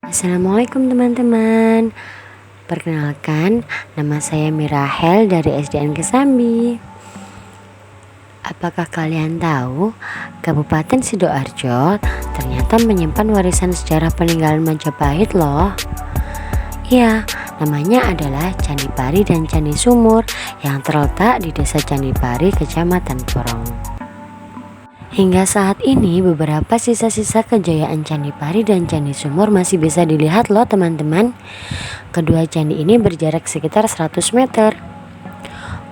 Assalamualaikum teman-teman. Perkenalkan, nama saya Mirahel dari SDN Kesambi. Apakah kalian tahu Kabupaten Sidoarjo ternyata menyimpan warisan sejarah peninggalan Majapahit loh? Ya, namanya adalah Candi Pari dan Candi Sumur yang terletak di Desa Candi Pari, Kecamatan Porong. Hingga saat ini beberapa sisa-sisa kejayaan Candi Pari dan Candi Sumur masih bisa dilihat loh teman-teman. Kedua candi ini berjarak sekitar 100 meter.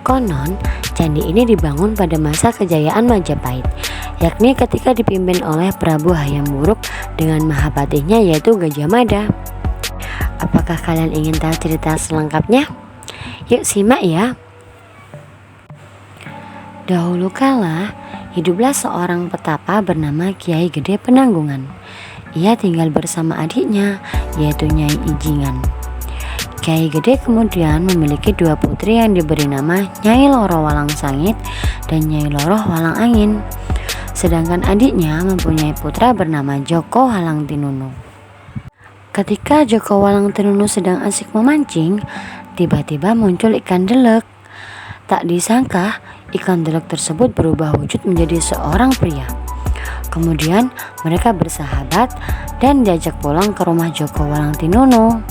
Konon, candi ini dibangun pada masa kejayaan Majapahit, yakni ketika dipimpin oleh Prabu Hayam Wuruk dengan mahapatihnya yaitu Gajah Mada. Apakah kalian ingin tahu cerita selengkapnya? Yuk simak ya. Dahulu kala, hiduplah seorang petapa bernama Kiai Gede Penanggungan. Ia tinggal bersama adiknya, yaitu Nyai Ijingan. Kiai Gede kemudian memiliki dua putri yang diberi nama Nyai Loro Walang Sangit dan Nyai Loro Walang Angin. Sedangkan adiknya mempunyai putra bernama Joko Walang Tinunu. Ketika Joko Walang Tinunu sedang asik memancing, tiba-tiba muncul ikan delek. Tak disangka, ikan delek tersebut berubah wujud menjadi seorang pria. Kemudian mereka bersahabat dan diajak pulang ke rumah Joko Walang Tinunu.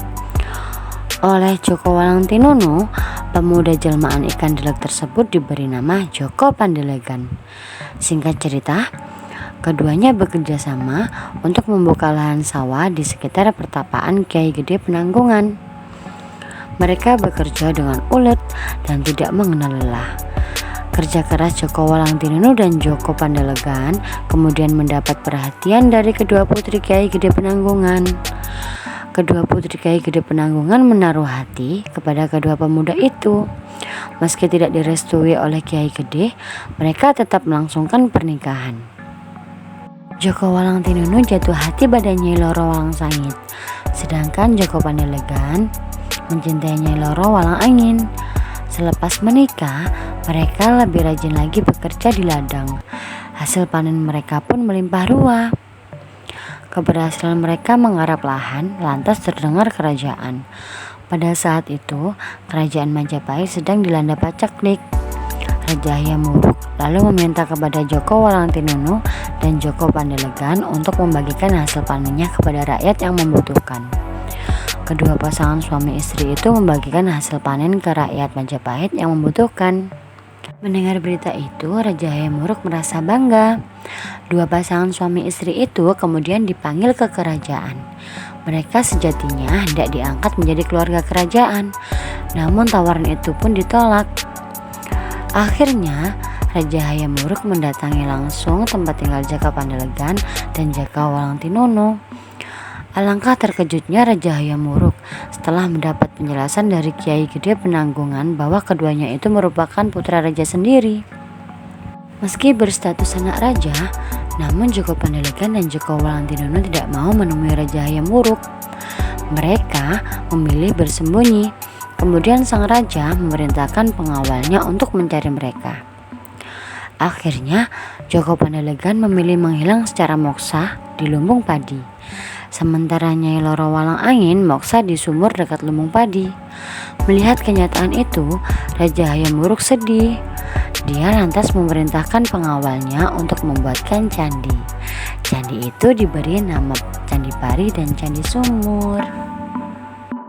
Oleh Joko Walang Tinunu, pemuda jelmaan ikan delek tersebut diberi nama Joko Pandelegan. Singkat cerita, keduanya bekerja sama untuk membuka lahan sawah di sekitar pertapaan Kiai Gede Penanggungan. Mereka bekerja dengan ulet dan tidak mengenal lelah. Kerja keras Joko Walang Tinunu dan Joko Pandelegan kemudian mendapat perhatian dari kedua putri Kiai Gede Penanggungan. Kedua putri Kiai Gede Penanggungan menaruh hati kepada kedua pemuda itu. Meski tidak direstui oleh Kiai Gede, mereka tetap melangsungkan pernikahan. Joko Walang Tinunu jatuh hati pada Nyai Loro Walang Sangit, sedangkan Joko Pandelegan mencintai Nyai Loro Walang Angin. Selepas menikah, mereka lebih rajin lagi bekerja di ladang. Hasil panen mereka pun melimpah ruah. Keberhasilan mereka menggarap lahan lantas terdengar kerajaan. Pada saat itu, kerajaan Majapahit sedang dilanda paceklik. Raja Hayam Wuruk lalu meminta kepada Joko Walang Tinunu dan Joko Pandelegan untuk membagikan hasil panennya kepada rakyat yang membutuhkan. Kedua pasangan suami istri itu membagikan hasil panen ke rakyat Majapahit yang membutuhkan. Mendengar berita itu, Raja Hayam Wuruk merasa bangga. Dua pasangan suami istri itu kemudian dipanggil ke kerajaan. Mereka sejatinya hendak diangkat menjadi keluarga kerajaan, namun tawaran itu pun ditolak. Akhirnya, Raja Hayam Wuruk mendatangi langsung tempat tinggal Jaka Pandelegan dan Jaka Walang Tinunu. Alangkah terkejutnya Raja Hayam Wuruk setelah mendapat penjelasan dari Kiai Gede Penanggungan bahwa keduanya itu merupakan putra raja sendiri. Meski berstatus anak raja, namun Joko Pandelegan dan Joko Walang Tinunu tidak mau menemui Raja Hayam Wuruk. Mereka memilih bersembunyi. Kemudian sang raja memerintahkan pengawalnya untuk mencari mereka. Akhirnya Joko Pandelegan memilih menghilang secara moksa di lumbung padi. Sementara Nyai Loro Walang Angin moksa di sumur dekat lumbung padi. Melihat kenyataan itu, Raja Hayam Wuruk sedih. Dia lantas memerintahkan pengawalnya untuk membuatkan candi. Candi itu diberi nama Candi Pari dan Candi Sumur.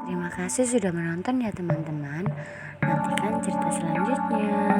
Terima kasih sudah menonton ya teman-teman. Nantikan cerita selanjutnya.